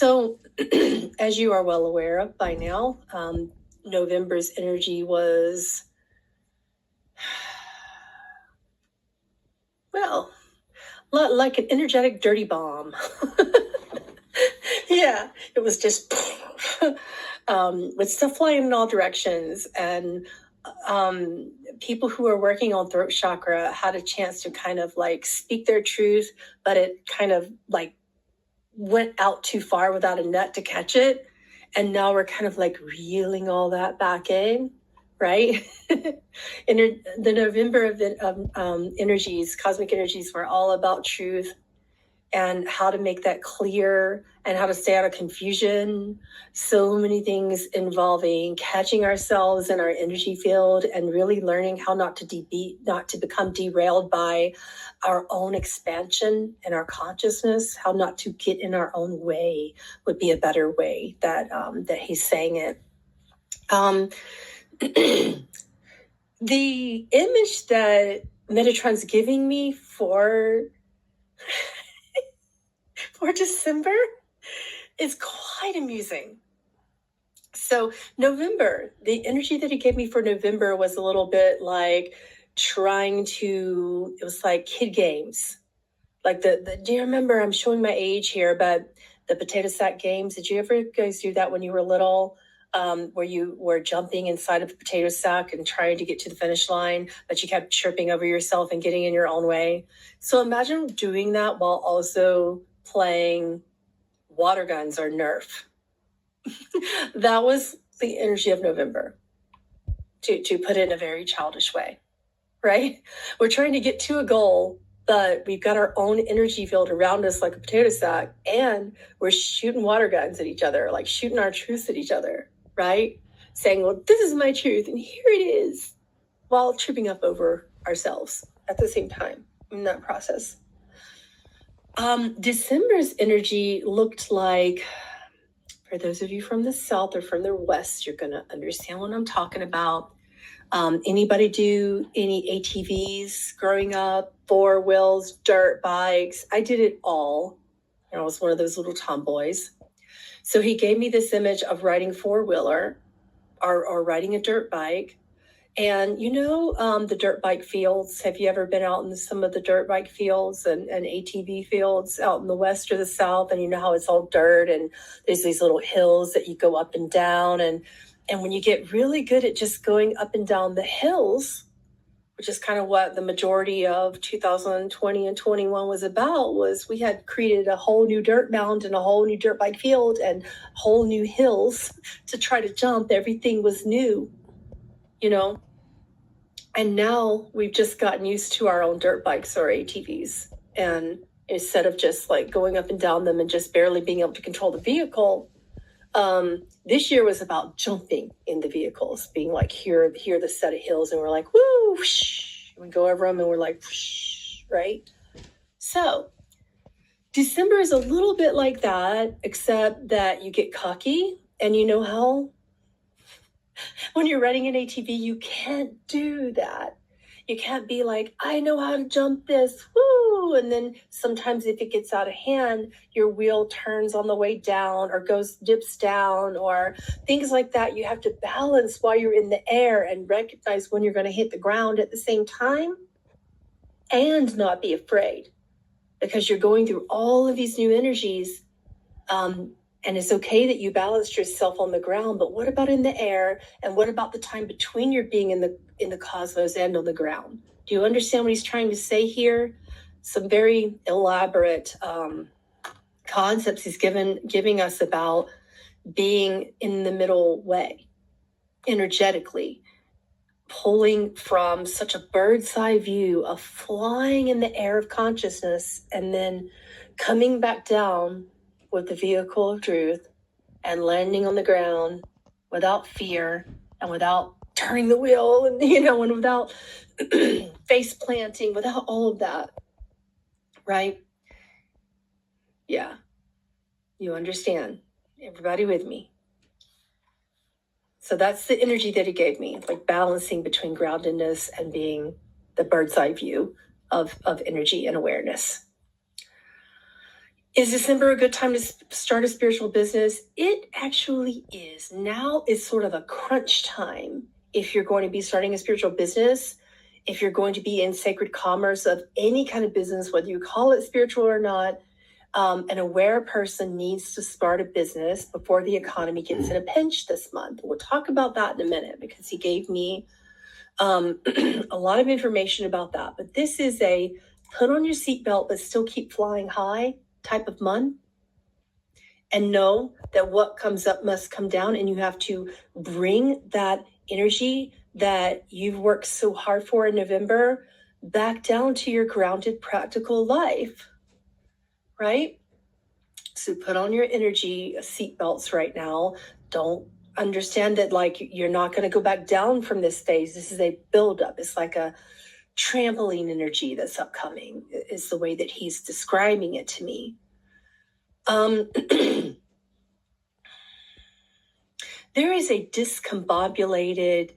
So, as you are well aware of by now, November's energy was, well, like an energetic dirty bomb. Yeah, it was just with stuff flying in all directions. And people who are working on throat chakra had a chance to kind of like speak their truth, but it kind of like went out too far without a net to catch it. And now we're kind of like reeling all that back in, right? The November of energies, cosmic energies, were all about truth and how to make that clear and how to stay out of confusion. So many things involving catching ourselves in our energy field and really learning how not to become derailed by our own expansion and our consciousness, how not to get in our own way would be a better way that he's saying it. The image that Metatron's giving me for December is quite amusing. So November, the energy that he gave me for November was a little bit like it was like kid games. Like do you remember, I'm showing my age here, but the potato sack games, did you ever guys do that when you were little? Where you were jumping inside of the potato sack and trying to get to the finish line, but you kept tripping over yourself and getting in your own way. So imagine doing that while also playing water guns or Nerf. That was the energy of November, to put it in a very childish way, right? We're trying to get to a goal, but we've got our own energy field around us like a potato sack, and we're shooting water guns at each other, like shooting our truths at each other, right? Saying, well, this is my truth, and here it is, while tripping up over ourselves at the same time in that process. December's energy looked like, for those of you from the South or from the West, you're going to understand what I'm talking about. Anybody do any ATVs growing up? 4 wheels, dirt bikes? I did it all. I was one of those little tomboys. So he gave me this image of riding 4-wheeler or riding a dirt bike. And the dirt bike fields, have you ever been out in some of the dirt bike fields and ATV fields out in the West or the South? And you know how it's all dirt and there's these little hills that you go up and down. And when you get really good at just going up and down the hills, which is kind of what the majority of 2020 and 21 was about, was we had created a whole new dirt mound and a whole new dirt bike field and whole new hills to try to jump. Everything was new. And now we've just gotten used to our own dirt bikes or ATVs. And instead of just like going up and down them and just barely being able to control the vehicle, this year was about jumping in the vehicles, being like, here are the set of hills. And we're like, woo, whoosh. We go over them and we're like, whoosh, right? So December is a little bit like that, except that you get cocky, and you know how when you're riding an ATV, you can't do that. You can't be like, I know how to jump this, woo! And then sometimes if it gets out of hand, your wheel turns on the way down or dips down or things like that. You have to balance while you're in the air and recognize when you're going to hit the ground at the same time and not be afraid, because you're going through all of these new energies. And it's okay that you balanced yourself on the ground, but what about in the air? And what about the time between your being in the cosmos and on the ground? Do you understand what he's trying to say here? Some very elaborate concepts he's giving us about being in the middle way, energetically, pulling from such a bird's eye view of flying in the air of consciousness and then coming back down with the vehicle of truth and landing on the ground without fear and without turning the wheel and without face planting, without all of that, right? Yeah, you understand. Everybody with me? So that's the energy that he gave me, like balancing between groundedness and being the bird's eye view of energy and awareness. Is December a good time to start a spiritual business? It actually is. Now is sort of a crunch time if you're going to be starting a spiritual business, if you're going to be in sacred commerce of any kind of business, whether you call it spiritual or not. An aware person needs to start a business before the economy gets in a pinch this month. We'll talk about that in a minute because he gave me a lot of information about that. But this is a put on your seatbelt but still keep flying high type of month. And know that what comes up must come down, and you have to bring that energy that you've worked so hard for in November back down to your grounded, practical life. Right? So put on your energy seatbelts right now. Don't understand that like you're not going to go back down from this phase. This is a buildup. It's like a trampoline energy that's upcoming, is the way that he's describing it to me. There is a discombobulated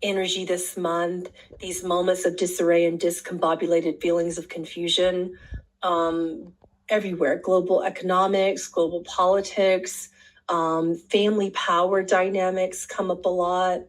energy this month, these moments of disarray and discombobulated feelings of confusion everywhere. Global economics, global politics, family power dynamics come up a lot.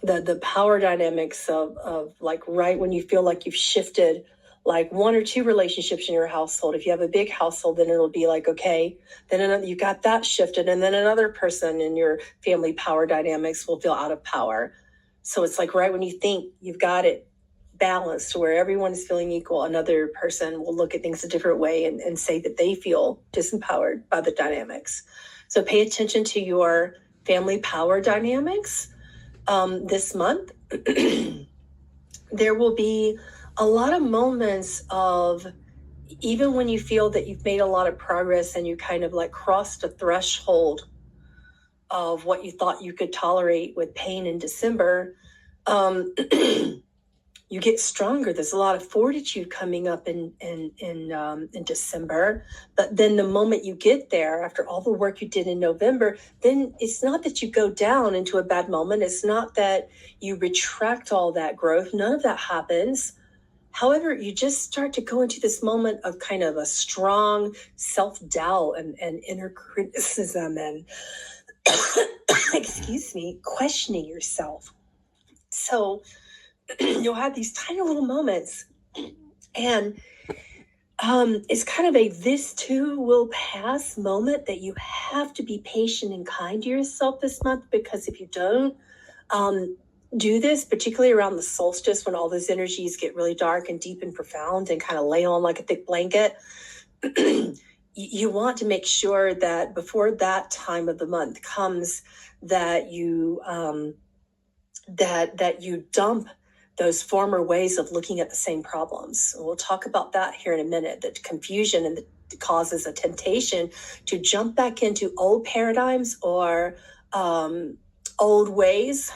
The power dynamics of like right when you feel like you've shifted like one or two relationships in your household. If you have a big household, then it'll be like, okay, then you got that shifted, and then another person in your family power dynamics will feel out of power. So it's like right when you think you've got it balanced where everyone is feeling equal, another person will look at things a different way and say that they feel disempowered by the dynamics. So pay attention to your family power dynamics this month. There will be a lot of moments of, even when you feel that you've made a lot of progress and you kind of like crossed a threshold of what you thought you could tolerate with pain in December, you get stronger. There's a lot of fortitude coming up in December. But then the moment you get there, after all the work you did in November, then it's not that you go down into a bad moment. It's not that you retract all that growth. None of that happens. However, you just start to go into this moment of kind of a strong self-doubt and inner criticism and, excuse me, questioning yourself. So you'll have these tiny little moments, and it's kind of a this too will pass moment that you have to be patient and kind to yourself this month, because if you don't do this, particularly around the solstice when all those energies get really dark and deep and profound and kind of lay on like a thick blanket, you want to make sure that before that time of the month comes that you that you dump those former ways of looking at the same problems. We'll talk about that here in a minute, that confusion and the causes a temptation to jump back into old paradigms or old ways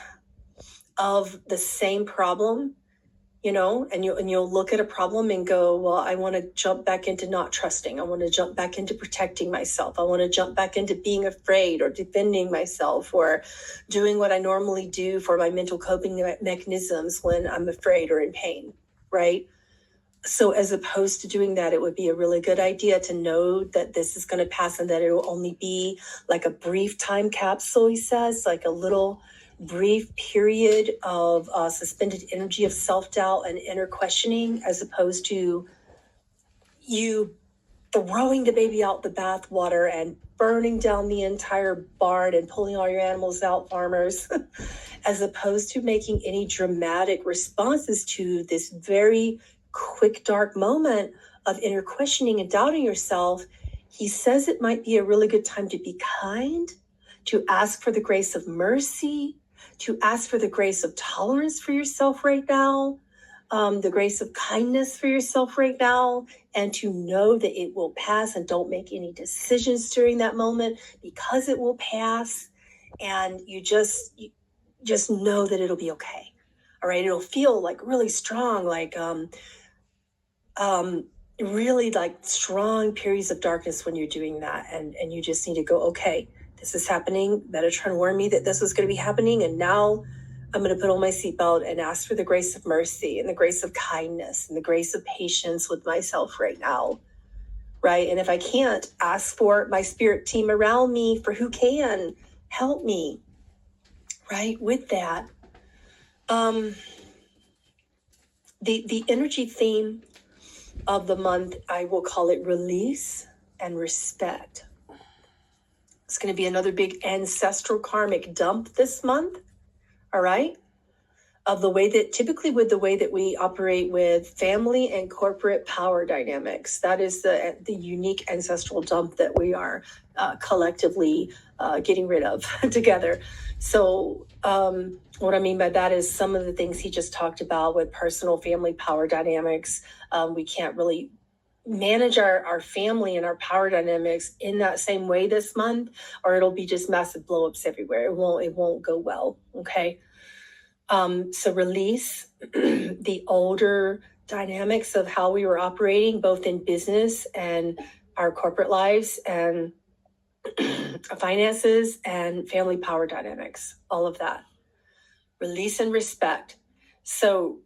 of the same problem, you know, and you'll look at a problem and go, well, I want to jump back into not trusting. I want to jump back into protecting myself. I want to jump back into being afraid or defending myself or doing what I normally do for my mental coping mechanisms when I'm afraid or in pain, right? So as opposed to doing that, it would be a really good idea to know that this is going to pass and that it will only be like a brief time capsule, he says, like a little brief period of suspended energy of self-doubt and inner questioning, as opposed to you throwing the baby out the bathwater and burning down the entire barn and pulling all your animals out, farmers, as opposed to making any dramatic responses to this very quick, dark moment of inner questioning and doubting yourself. He says it might be a really good time to be kind, to ask for the grace of mercy, to ask for the grace of tolerance for yourself right now, the grace of kindness for yourself right now, and to know that it will pass, and don't make any decisions during that moment because it will pass. And you just know that it'll be okay. All right. It'll feel like really strong, like, really like strong periods of darkness when you're doing that. And you just need to go, okay, this is happening. Metatron warned me that this was going to be happening. And now I'm going to put on my seatbelt and ask for the grace of mercy and the grace of kindness and the grace of patience with myself right now. right? And if I can't, ask for my spirit team around me for who can help me, right? With that, the energy theme of the month, I will call it release and respect. It's going to be another big ancestral karmic dump this month, all right? Of the way that typically with the way that we operate with family and corporate power dynamics. That is the unique ancestral dump that we are collectively getting rid of together. So what I mean by that is some of the things he just talked about with personal family power dynamics. We can't really manage our family and our power dynamics in that same way this month, or it'll be just massive blowups everywhere. It won't go well, okay? So release the older dynamics of how we were operating, both in business and our corporate lives and finances and family power dynamics, all of that. Release and respect. So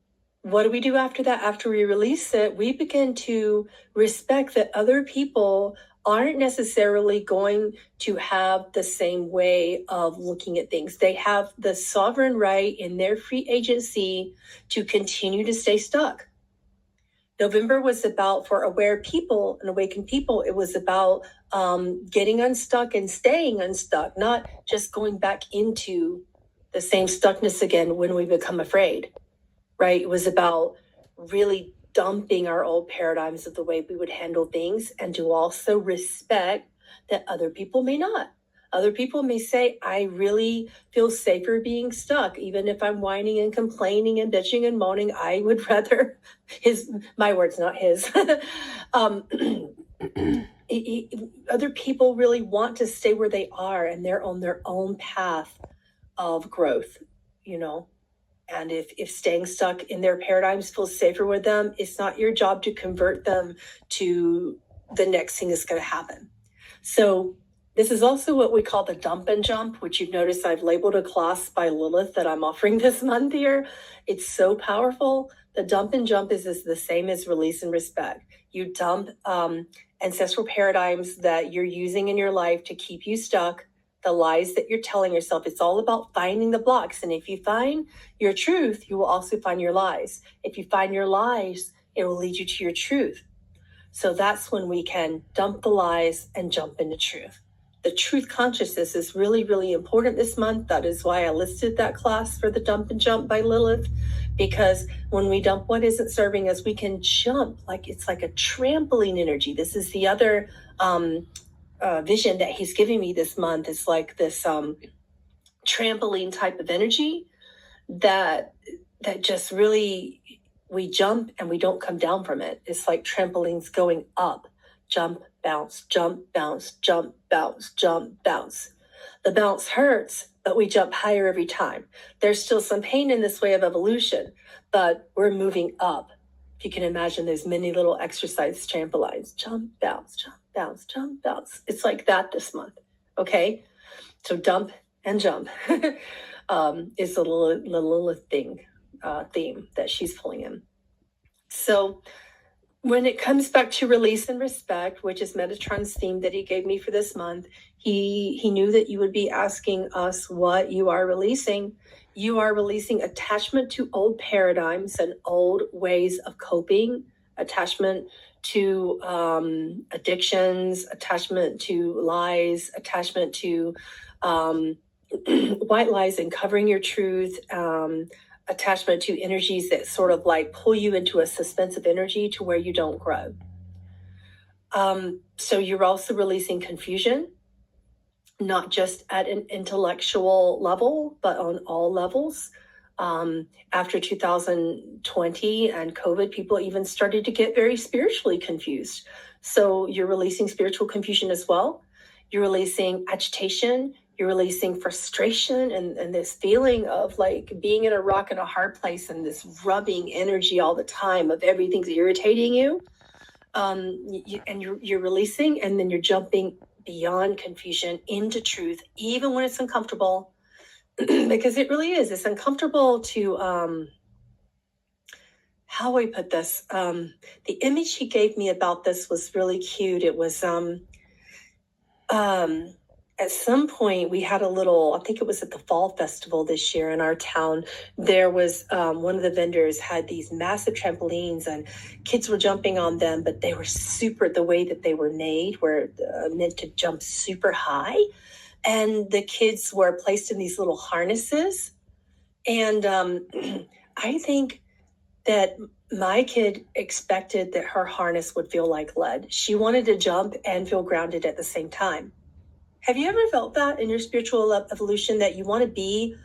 what do we do after that? After we release it, we begin to respect that other people aren't necessarily going to have the same way of looking at things. They have the sovereign right in their free agency to continue to stay stuck. November was about, for aware people and awakened people, it was about getting unstuck and staying unstuck, not just going back into the same stuckness again when we become afraid, right? It was about really dumping our old paradigms of the way we would handle things, and to also respect that other people may not. Other people may say, I really feel safer being stuck. Even if I'm whining and complaining and bitching and moaning, I would rather, my words, not his. Other people really want to stay where they are, and they're on their own path of growth, you know. And if staying stuck in their paradigms feels safer with them, it's not your job to convert them to the next thing that's going to happen. So this is also what we call the dump and jump, which you've noticed I've labeled a class by Lilith that I'm offering this month here. It's so powerful. The dump and jump is the same as release and respect. You dump ancestral paradigms that you're using in your life to keep you stuck, the lies that you're telling yourself. It's all about finding the blocks. And if you find your truth, you will also find your lies. If you find your lies, it will lead you to your truth. So that's when we can dump the lies and jump into truth. The truth consciousness is really, really important this month. That is why I listed that class for the dump and jump by Lilith, because when we dump what isn't serving us, we can jump like it's like a trampoline energy. This is the other vision that he's giving me this month. It's like this trampoline type of energy that just really, we jump and we don't come down from it. It's like trampolines going up, jump, bounce, jump, bounce, jump, bounce, jump, bounce. The bounce hurts, but we jump higher every time. There's still some pain in this way of evolution, but we're moving up. If you can imagine those many little exercise trampolines, jump, bounce, jump, bounce, jump, bounce. It's like that this month, okay? So dump and jump is the Lilith theme that she's pulling in. So when it comes back to release and respect, which is Metatron's theme that he gave me for this month, he knew that you would be asking us what you are releasing. You are releasing attachment to old paradigms and old ways of coping, attachment to addictions, attachment to lies, attachment to white lies and covering your truth, attachment to energies that sort of like pull you into a suspensive energy to where you don't grow. So you're also releasing confusion, not just at an intellectual level, but on all levels. After 2020 and COVID, people even started to get very spiritually confused. So you're releasing spiritual confusion as well. You're releasing agitation. You're releasing frustration and this feeling of like being in a rock and a hard place and this rubbing energy all the time of everything's irritating you. And you're releasing, and then you're jumping beyond confusion into truth, even when it's uncomfortable, because it really is. It's uncomfortable to how do I put this? The image he gave me about this was really cute. It was at some point we had a little, I think it was at the fall festival this year in our town. There was one of the vendors had these massive trampolines and kids were jumping on them, but they were super, the way that they were made were meant to jump super high. And the kids were placed in these little harnesses. And I think that my kid expected that her harness would feel like lead. She wanted to jump and feel grounded at the same time. Have you ever felt that in your spiritual evolution, that you want to be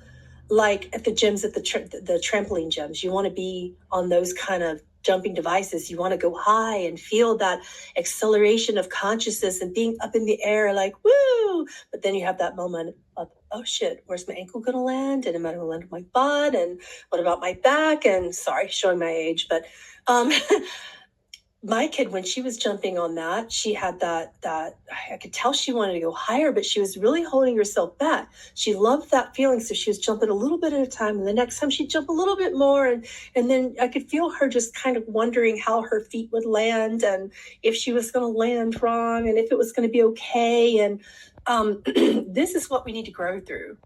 like at the gyms, at the trampoline gyms? You want to be on those kind of jumping devices. You want to go high and feel that acceleration of consciousness and being up in the air like, woo! But then you have that moment of, oh shit, where's my ankle going to land? And am I going to land on my butt? And what about my back? And sorry, showing my age, but my kid, when she was jumping on that, she had that I could tell she wanted to go higher, but she was really holding herself back. She loved that feeling, so she was jumping a little bit at a time, and the next time she'd jump a little bit more, and then I could feel her just kind of wondering how her feet would land, and if she was going to land wrong, and if it was going to be okay. And this is what we need to grow through.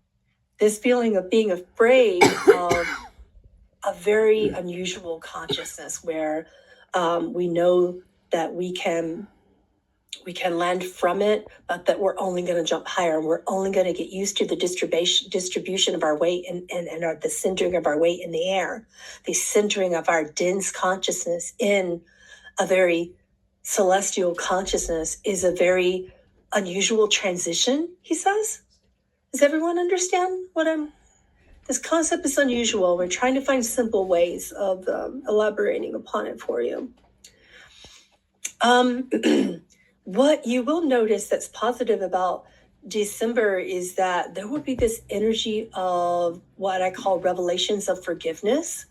This feeling of being afraid of a very unusual consciousness where we know that we can land from it, but that we're only going to jump higher, and we're only going to get used to the distribution of our weight and the centering of our weight in the air, the centering of our dense consciousness in a very celestial consciousness is a very unusual transition, he says. Does everyone understand this concept is unusual. We're trying to find simple ways of elaborating upon it for you. What you will notice that's positive about December is that there will be this energy of what I call revelations of forgiveness.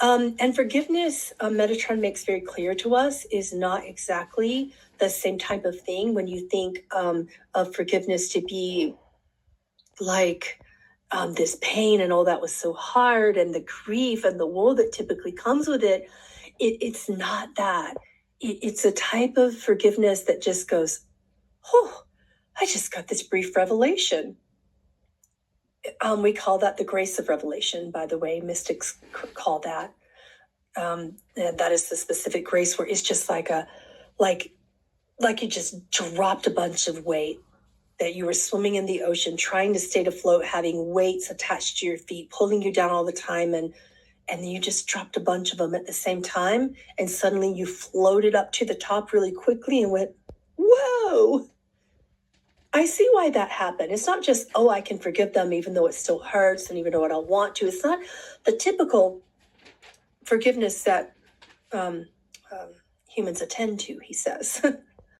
And forgiveness, Metatron makes very clear to us, is not exactly the same type of thing. When you think of forgiveness to be like this pain and all that was so hard, and the grief and the woe that typically comes with it, it's not that. It's a type of forgiveness that just goes, oh, I just got this brief revelation. We call that the grace of revelation, by the way. Mystics call that. And that is the specific grace where it's just like you just dropped a bunch of weight, that you were swimming in the ocean, trying to stay afloat, having weights attached to your feet, pulling you down all the time. And then you just dropped a bunch of them at the same time. And suddenly you floated up to the top really quickly and went, whoa, I see why that happened. It's not just, oh, I can forgive them even though it still hurts and even though I don't want to. It's not the typical forgiveness that humans attend to, he says.